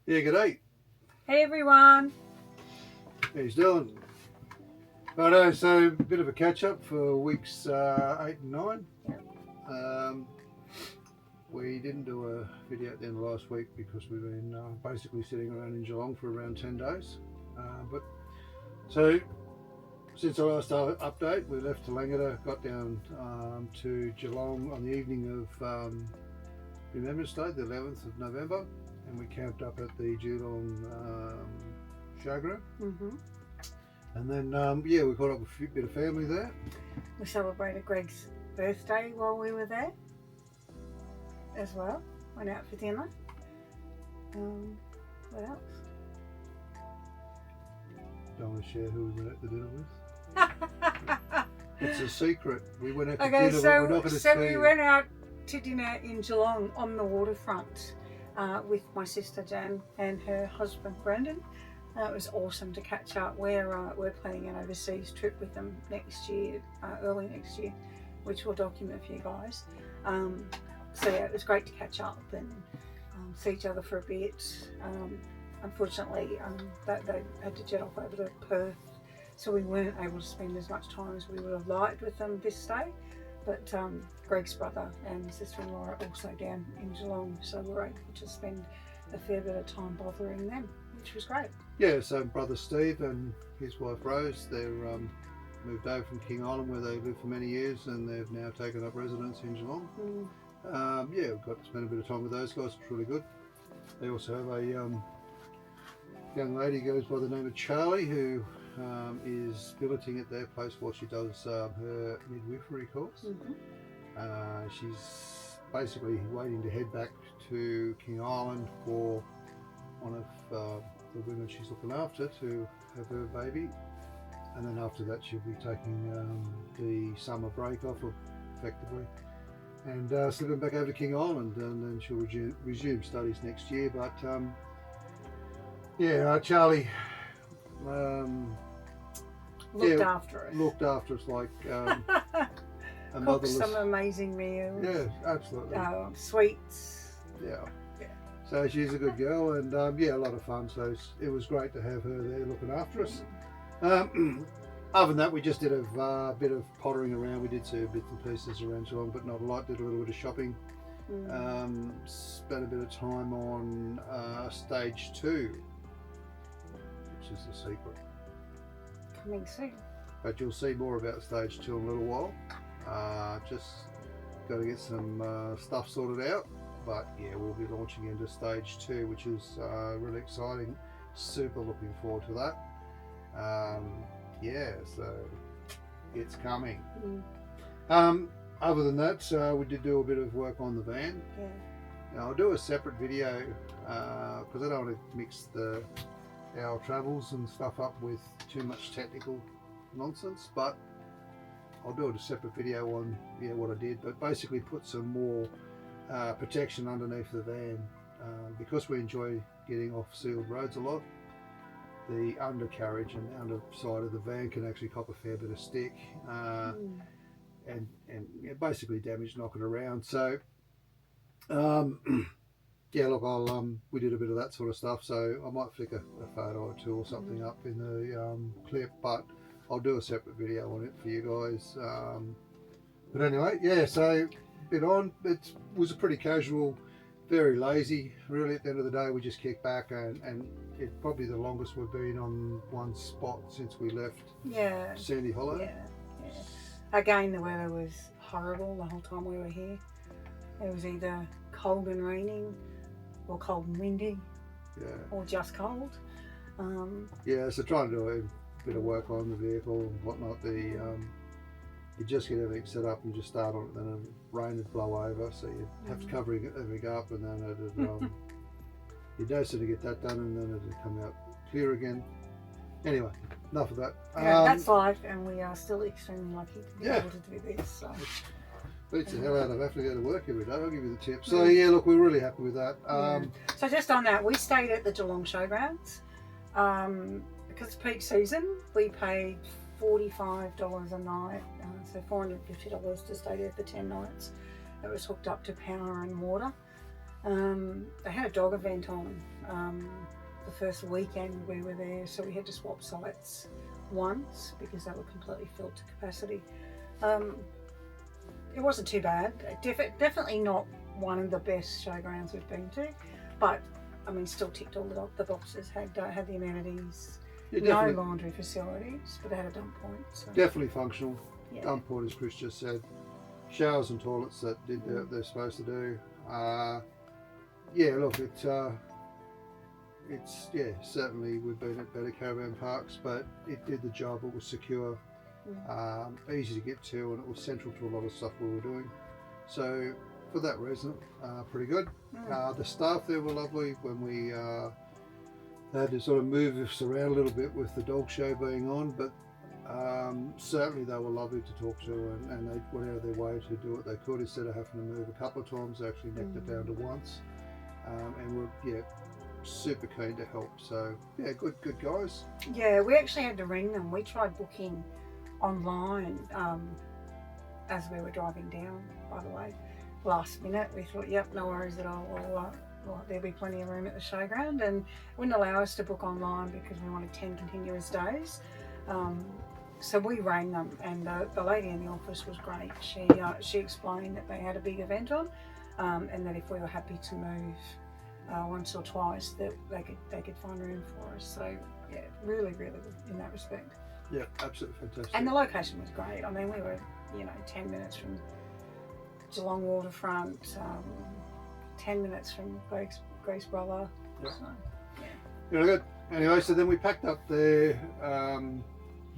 Yeah, g'day. Hey everyone. How you doing? Righto, so a bit of a catch up for weeks 8 and 9. We didn't do a video at the end of last week because we've been basically sitting around in Geelong for around 10 days. So since our last update, we left Toolangatta, got down to Geelong on the evening of Remembrance Day, the 11th of November, and we camped up at the Geelong showground. And then, we caught up with a bit of family there. We celebrated Greg's birthday while we were there as well. Went out for dinner. What else? Don't want to share who we went out to dinner with. It's a secret. We went out to dinner, but we're not going to so we went out to dinner in Geelong on the waterfront with my sister Jan and her husband Brendan. It was awesome to catch up. We're planning an overseas trip with them next year, early next year, which we'll document for you guys. So yeah, it was great to catch up and see each other for a bit. Unfortunately, they had to jet off over to Perth, so we weren't able to spend as much time as we would have liked with them this day. But Greg's brother and sister-in-law are also down in Geelong, so we're able to spend a fair bit of time bothering them, which was great. Yeah, so brother Steve and his wife Rose, they're moved over from King Island where they lived for many years, and they've now taken up residence in Geelong. We've got to spend a bit of time with those guys. It's really good. They also have a young lady who goes by the name of Charlie, who is billeting at their place while she does her midwifery course. She's basically waiting to head back to King Island for one of the women she's looking after to have her baby, and then after that she'll be taking the summer break off effectively and slipping back over to King Island, and then she'll resume studies next year. But Charlie looked after us like a Cooked motherless. some amazing meals. Yeah, absolutely. Sweets. Yeah. So she's a good girl, and a lot of fun. So it was great to have her there looking after us. Other than that, we just did a bit of pottering around. We did see bits and pieces around Geelong, but not a lot. Did a little bit of shopping. Spent a bit of time on stage 2, which is the secret. Coming soon. But you'll see more about stage 2 in a little while. Just got to get some stuff sorted out. But yeah, we'll be launching into stage 2, which is really exciting. Super looking forward to that. So it's coming. Other than that, we did do a bit of work on the van. Now, I'll do a separate video because I don't want to mix our travels and stuff up with too much technical nonsense, but I'll do a separate video on what I did, but basically put some more protection underneath the van because we enjoy getting off sealed roads a lot. The undercarriage and the underside of the van can actually cop a fair bit of stick and basically damage, knock it around. So we did a bit of that sort of stuff, so I might flick a photo or two or something up in the clip, but I'll do a separate video on it for you guys. But anyway, so it was a pretty casual, very lazy, really. At the end of the day, we just kicked back, and it's probably the longest we've been on one spot since we left Sandy Hollow. Again, the weather was horrible the whole time we were here. It was either cold and raining, or cold and windy, or just cold. So trying to do a bit of work on the vehicle and whatnot. You just get everything set up and you just start on it, then the rain would blow over, so you have to cover everything up, and then you'd no sooner get that done and then it'd come out clear again. Anyway, enough of that. That's life, and we are still extremely lucky to be able to do this. So. Beats the hell out of having to go to work every day, I'll give you the tip. So look, we're really happy with that. So just on that, we stayed at the Geelong Showgrounds. Because it's peak season, we paid $45 a night, so $450 to stay there for 10 nights. that was hooked up to power and water. They had a dog event on the first weekend we were there, so we had to swap sites once because they were completely filled to capacity. It wasn't too bad. Definitely not one of the best showgrounds we've been to, but I mean, still ticked all the boxes. Had the amenities, no laundry facilities, but they had a dump point. So. Definitely functional. Yeah. Dump point, as Chris just said. Showers and toilets that did what they're supposed to do. Yeah, look, it's certainly we've been at better caravan parks, but it did the job. It was secure, easy to get to, and it was central to a lot of stuff we were doing. So for that reason, pretty good. The staff there were lovely when we had to sort of move us around a little bit with the dog show being on, but certainly they were lovely to talk to, and they went out of their way to do what they could. Instead of having to move a couple of times, they actually necked it down to once, and we're super keen to help. So yeah, good guys. Yeah, we actually had to ring them. We tried booking online as we were driving down, by the way. Last minute, we thought, yep, no worries at all. Well, there'll be plenty of room at the showground, and it wouldn't allow us to book online because we wanted 10 continuous days. So we rang them, and the lady in the office was great. She explained that they had a big event on, and that if we were happy to move once or twice, that they could find room for us. So yeah, really good in that respect. Yeah, absolutely fantastic. And the location was great. I mean, we were 10 minutes from Geelong waterfront, 10 minutes from Grace Brother. Yep. So, yeah. Really good. Anyway, so then we packed up there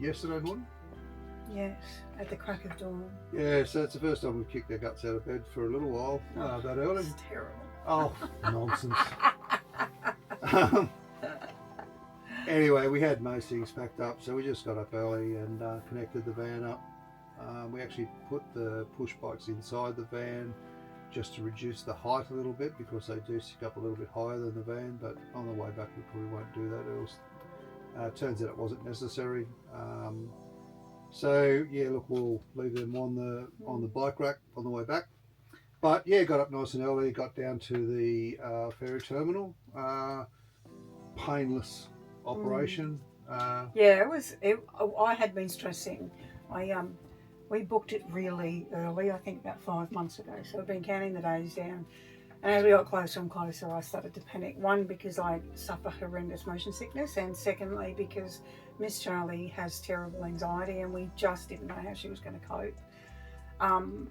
yesterday morning. Yes, at the crack of dawn. Yeah, so it's the first time we've kicked our guts out of bed for a little while that early. It's terrible. Oh, nonsense. Anyway, we had most things packed up, so we just got up early and connected the van up. We actually put the push bikes inside the van just to reduce the height a little bit, because they do stick up a little bit higher than the van, but on the way back we probably won't do that. Turns out it wasn't necessary. So yeah, look, we'll leave them on the bike rack on the way back. But yeah, got up nice and early, got down to the ferry terminal. Painless operation. Yeah, it was. I had been stressing. We booked it really early, I think about 5 months ago. So I've been counting the days down. And as we got closer and closer, I started to panic. One, because I suffer horrendous motion sickness, and secondly, because Miss Charlie has terrible anxiety, and we just didn't know how she was going to cope. And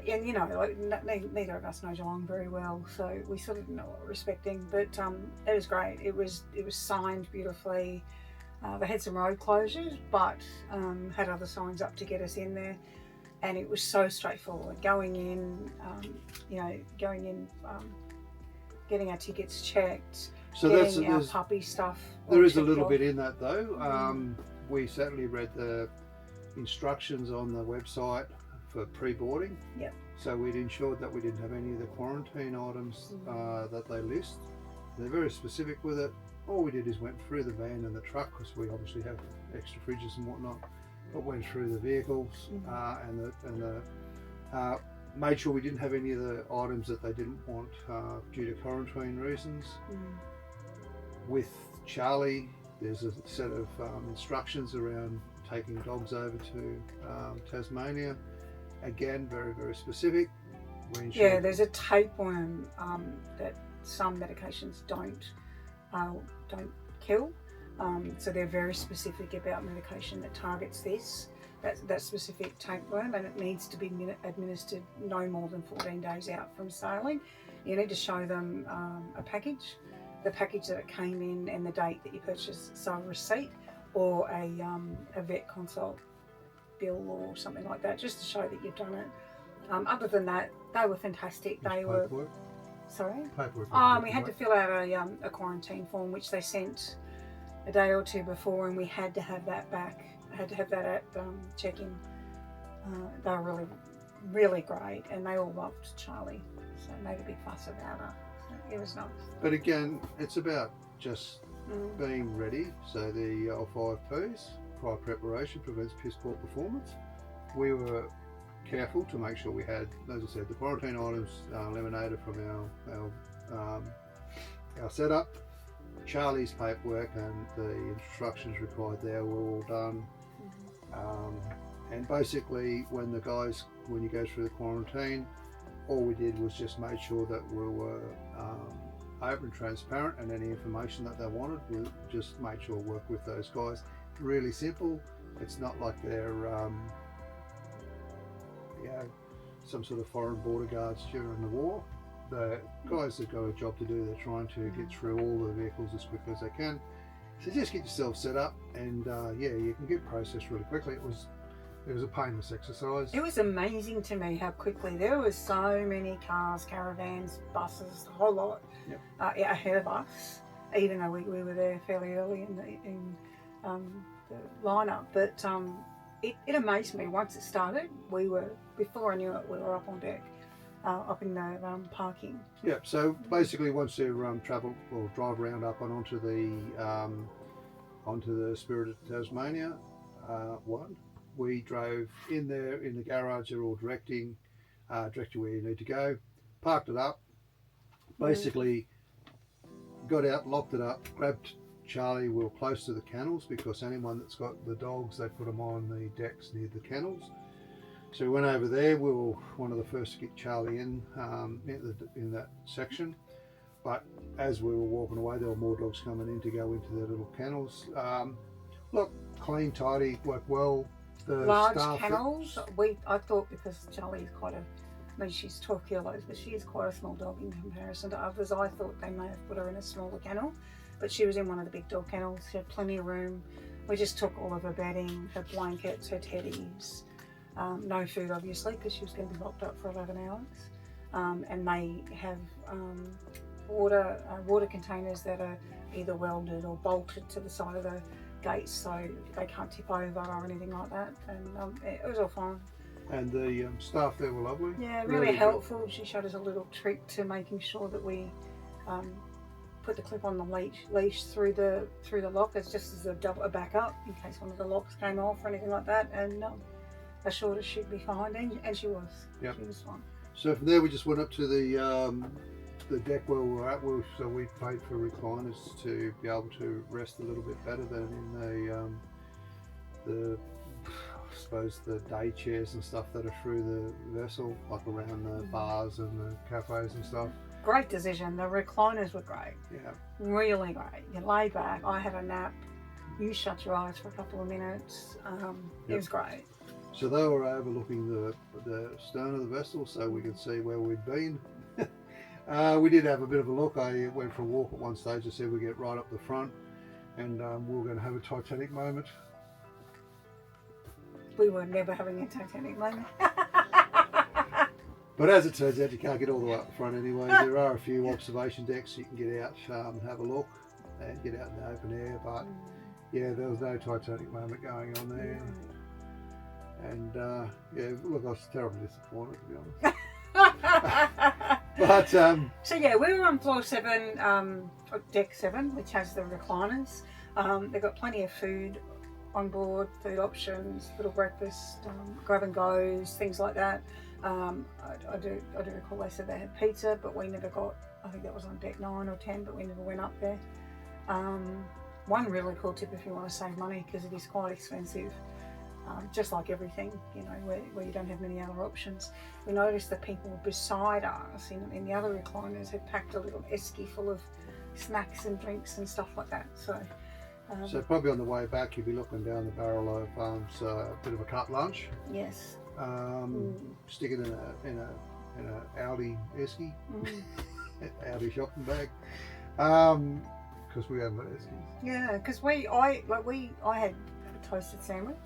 neither of us know Geelong very well, so we sort of didn't know what we're expecting. But it was great. It was signed beautifully. They had some road closures, but had other signs up to get us in there. And it was so straightforward. Going in, getting our tickets checked, So getting our puppy stuff. There is a little bit in that though. We certainly read the instructions on the website for pre-boarding. Yep. So we'd ensured that we didn't have any of the quarantine items that they list. They're very specific with it. All we did is went through the van and the truck, because we obviously have extra fridges and whatnot. But went through the vehicles and made sure we didn't have any of the items that they didn't want due to quarantine reasons. With Charlie, there's a set of instructions around taking dogs over to Tasmania. Again, very, very specific. Yeah, there's a tapeworm that some medications don't kill. So they're very specific about medication that targets this, that specific tapeworm, and it needs to be administered no more than 14 days out from sailing. You need to show them a package, the package that it came in and the date that you purchased, so a receipt or a vet consult bill or something like that, just to show that you've done it. Other than that, they were fantastic. They were... Paperwork? Sorry? Paperwork. We had to fill out a quarantine form, which they sent a day or two before, and we had to have that back. I had to have that at check-in. They were really, really great, and they all loved Charlie, so made a big fuss about her. So it was nice. But again, it's about just being ready. So the 5 P's, prior preparation prevents piss poor performance. We were careful to make sure we had, as I said, the quarantine items eliminated from our setup. Charlie's paperwork and the instructions required there were all done. And basically, when you go through the quarantine, all we did was just make sure that we were open and transparent, and any information that they wanted, we just made sure to work with those guys. Really simple. It's not like they're some sort of foreign border guards during the war. The guys have got a job to do. They're trying to get through all the vehicles as quickly as they can. So just get yourself set up, and you can get processed really quickly. It was a painless exercise. It was amazing to me how quickly there was so many cars, caravans, buses, the whole lot ahead of us. Even though we were there fairly early in the lineup, but it amazed me. Once it started, before I knew it, we were up on deck. Up in the parking. Yeah, so basically once you travel or drive around up and onto the Spirit of Tasmania one, we drove in there in the garage. They're all direct you where you need to go, parked it up, basically got out, locked it up, grabbed Charlie. We were close to the kennels because anyone that's got the dogs, they put them on the decks near the kennels. So we went over there. We were one of the first to get Charlie in that section. But as we were walking away, there were more dogs coming in to go into their little kennels. Look, clean, tidy, worked well. The large staff kennels. I thought because Charlie's she's 12 kilos, but she is quite a small dog in comparison to others. I thought they may have put her in a smaller kennel, but she was in one of the big dog kennels. She had plenty of room. We just took all of her bedding, her blankets, her teddies. No food, obviously, because she was going to be locked up for 11 hours. And they have water containers that are either welded or bolted to the side of the gates, so they can't tip over or anything like that. And it was all fine. And the staff there were lovely. Yeah, really helpful. She showed us a little trick to making sure that we put the clip on the leash through the lock, as just as a backup in case one of the locks came off or anything like that. And assured us she'd be fine, and she was. Yep. She was fine. So from there we just went up to the deck where we were at. So we paid for recliners to be able to rest a little bit better than in I suppose the day chairs and stuff that are through the vessel, like around the bars and the cafes and stuff. Great decision. The recliners were great. Yeah. Really great. You lay back. I had a nap. You shut your eyes for a couple of minutes. It was great. So they were overlooking the stern of the vessel, so we could see where we'd been. We did have a bit of a look. I went for a walk at one stage. I said we get right up the front, and we were going to have a Titanic moment. We were never having a Titanic moment. But as it turns out, you can't get all the way up the front anyway. There are a few observation decks you can get out and have a look and get out in the open air. But yeah, there was no Titanic moment going on there. And look, I was terribly disappointed, to be honest. But so yeah, we were on floor 7, deck 7, which has the recliners. They've got plenty of food on board, food options, little breakfast, grab and goes, things like that. I do recall they said they had pizza, but we never got. I think that was on deck 9 or 10, but we never went up there. One really cool tip if you want to save money, because it is quite expensive. Just like everything, where you don't have many other options. We noticed that people beside us in the other recliners had packed a little esky full of snacks and drinks and stuff like that. So probably on the way back, you'll be looking down the barrel of a bit of a cut lunch. Yes. Stick it in a Audi esky, Audi shopping bag. Because we haven't got eskies. Yeah, because I had a toasted sandwich.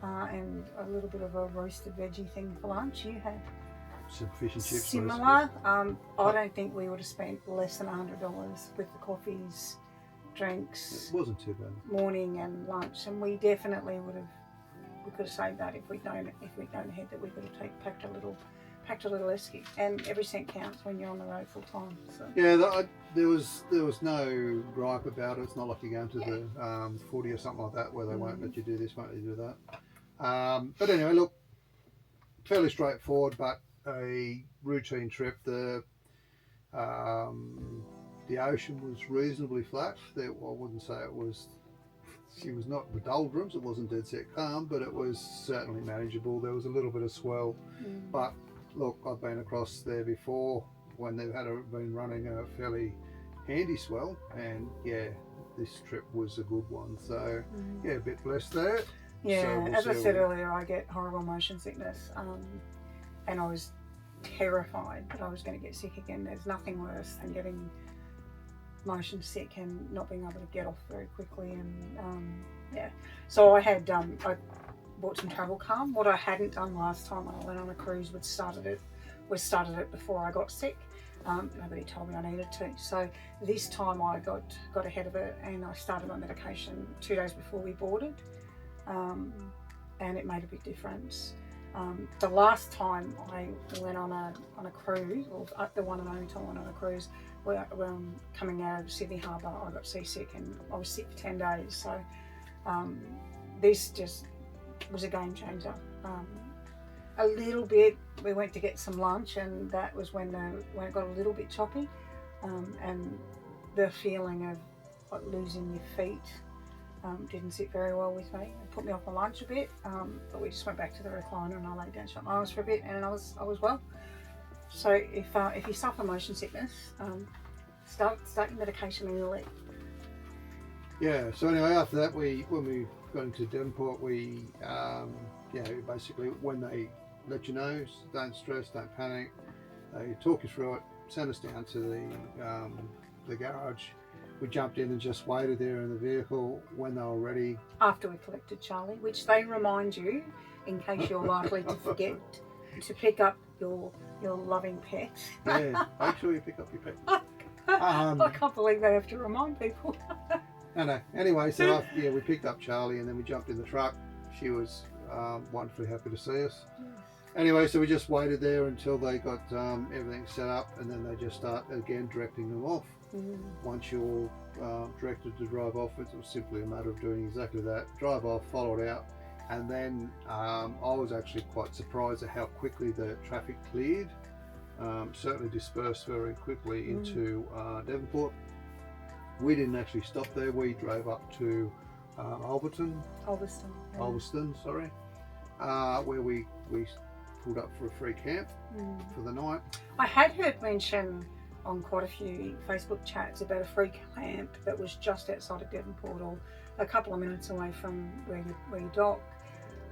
And a little bit of a roasted veggie thing for lunch. You had some fish and chips. Similar. I don't think we would have spent less than $100 with the coffees, drinks. It wasn't too bad. Morning and lunch, and we definitely would have. We could have saved that if we'd known ahead that we could have packed a little esky. And every cent counts when you're on the road full time. So. Yeah, there was no gripe about it. It's not like you're going to the footy or something like that where they won't let you do this, won't let you do that. But anyway, look, fairly straightforward, but a routine trip. The ocean was reasonably flat. I wouldn't say it was. She was not the doldrums. It wasn't dead set calm, but it was certainly manageable. There was a little bit of swell, but look, I've been across there before when they've been running a fairly handy swell, and yeah, this trip was a good one. So yeah, a bit blessed there. Yeah, so we'll as I said earlier, I get horrible motion sickness, and I was terrified that I was going to get sick again. There's nothing worse than getting motion sick and not being able to get off very quickly, and yeah. So I had I bought some travel calm. What I hadn't done last time when I went on a cruise was started it before I got sick. Nobody told me I needed to. So this time I got ahead of it, and I started my medication 2 days before we boarded, and it made a big difference. The last time I went on a cruise, or the one and only time I went on a cruise, when coming out of Sydney Harbour, I got seasick and I was sick for 10 days. So this just was a game changer. A little bit, we went to get some lunch, and that was when it got a little bit choppy, and the feeling of like losing your feet didn't sit very well with me. It put me off my lunch a bit, but we just went back to the recliner and I laid down, shut my eyes for a bit, and I was well. So if you suffer motion sickness, start your medication when you leave. Yeah. So anyway, after that, when we got into Devonport, we basically when they let you know, don't stress, don't panic. They talk you through it, send us down to the garage. We jumped in and just waited there in the vehicle when they were ready. After we collected Charlie, which they remind you, in case you're likely to forget, to pick up your loving pet. Yeah, make sure you pick up your pet. I can't believe they have to remind people. No. Anyway, so we picked up Charlie and then we jumped in the truck. She was wonderfully happy to see us. Anyway, so we just waited there until they got everything set up, and then they just start again directing them off. Once you're directed to drive off, it was simply a matter of doing exactly that. Drive off, follow it out, and then I was actually quite surprised at how quickly the traffic cleared. Certainly dispersed very quickly into Devonport. We didn't actually stop there. We drove up to Ulverstone, sorry, where we pulled up for a free camp for the night. I had heard mention on quite a few Facebook chats about a free camp that was just outside of Devonport, or a couple of minutes away from where you dock.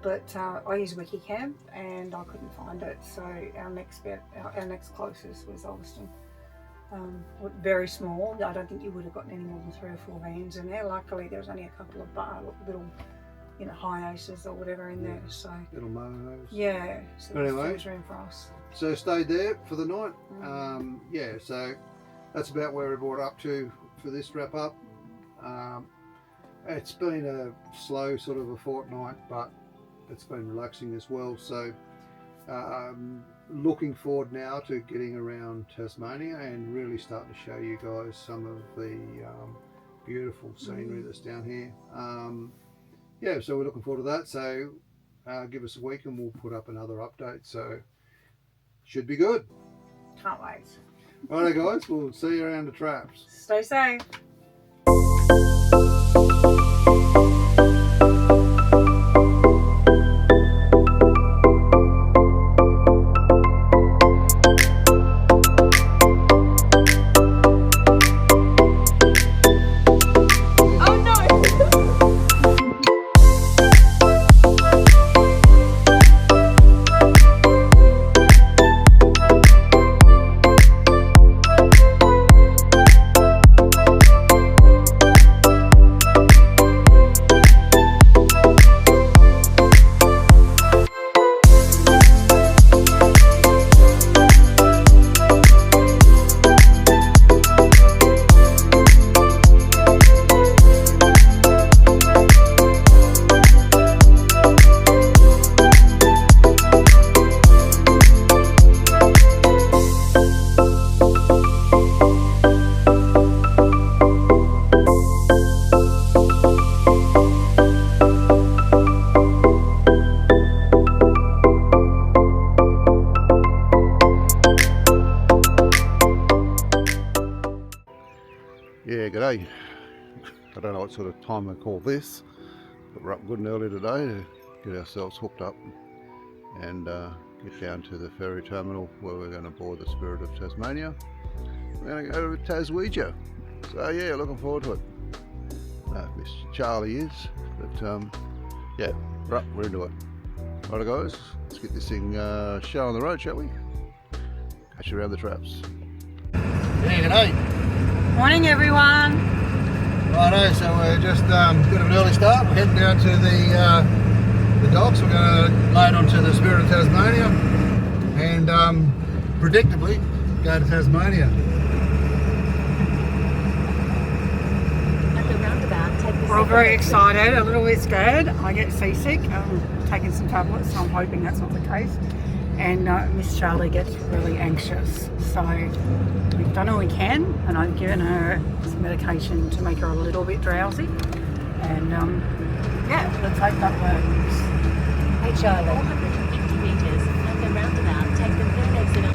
But I use Wikicamp and I couldn't find it, so our next closest was Ulverstone. Very small. I don't think you would have gotten any more than 3 or 4 vans in there. Luckily, there was only a couple of little, Hiaces or whatever in there. So little mohos. Yeah. So anyway, there was room for us. So stayed there for the night. So that's about where we brought up to for this wrap up. It's been a slow sort of a fortnight, but it's been relaxing as well. So looking forward now to getting around Tasmania and really starting to show you guys some of the beautiful scenery that's down here. So we're looking forward to that. So give us a week and we'll put up another update. So should be good. Can't wait. Alright guys, we'll see you around the traps. Stay safe. Yeah, g'day. I don't know what sort of time I call this, but we're up good and early today to get ourselves hooked up and get down to the ferry terminal where we're going to board the Spirit of Tasmania. We're going to go to Taswegia. So yeah, looking forward to it. I don't know if Miss Charlie is, but yeah, right, we're into it. Righto guys, let's get this thing show on the road, shall we? Catch you around the traps. Yeah, g'day. Morning everyone. Righto, so we're just got an early start. We're heading down to the docks. We're going to load onto the Spirit of Tasmania and predictably go to Tasmania. At the roundabout, take the We're all very excited, a little bit scared. I get seasick. I'm taking some tablets, so I'm hoping that's not the case. And Miss Charlie gets really anxious. So we've done all we can, and I've given her some medication to make her a little bit drowsy. And yeah, let's hope that works. Hey Charlie. 450 metres. At the roundabout, take the third exit on.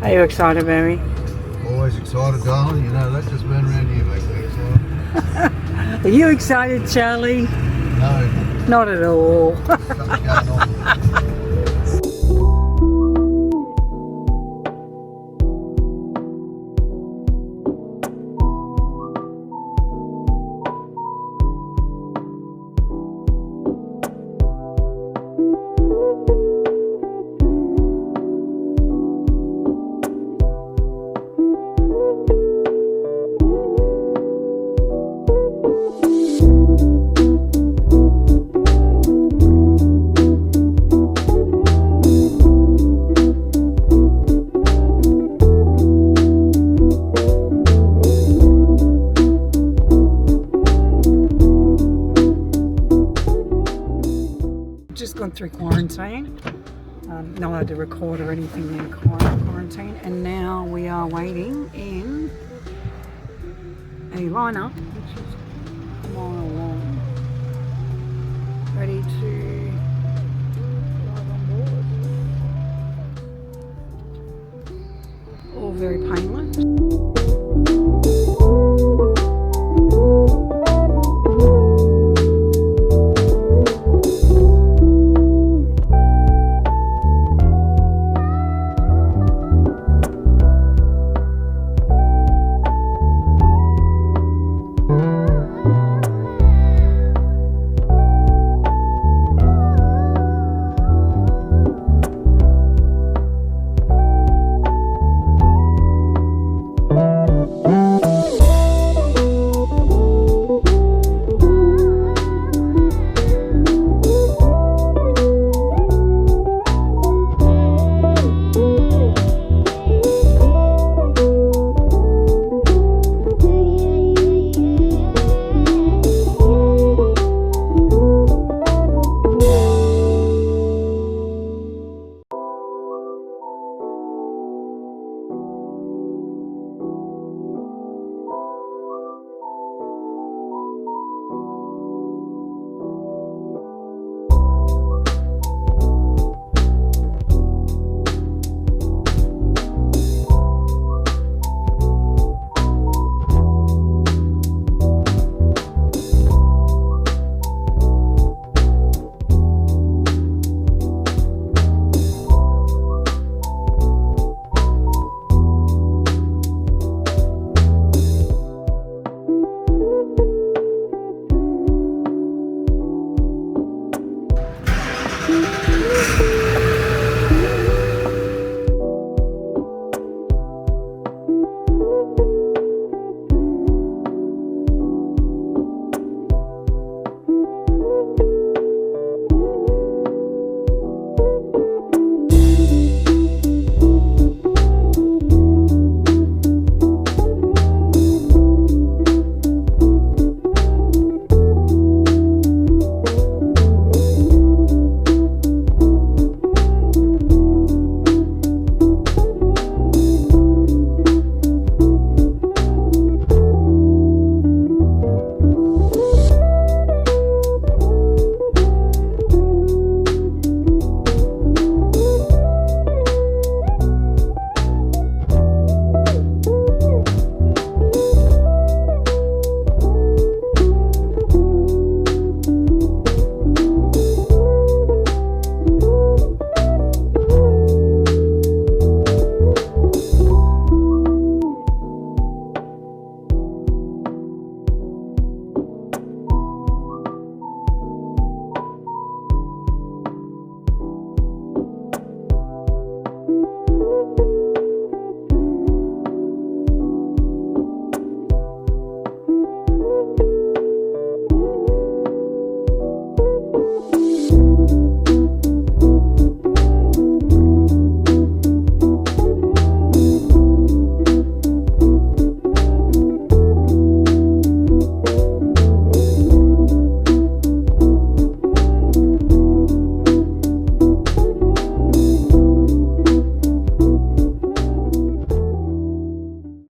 Are you excited, baby? Always excited, darling. You know that. Just being around you makes me excited. Are you excited, Charlie? No, Not at all. something's going on. Just gone through quarantine. Not allowed to record or anything in quarantine, and now we are waiting in a lineup, which is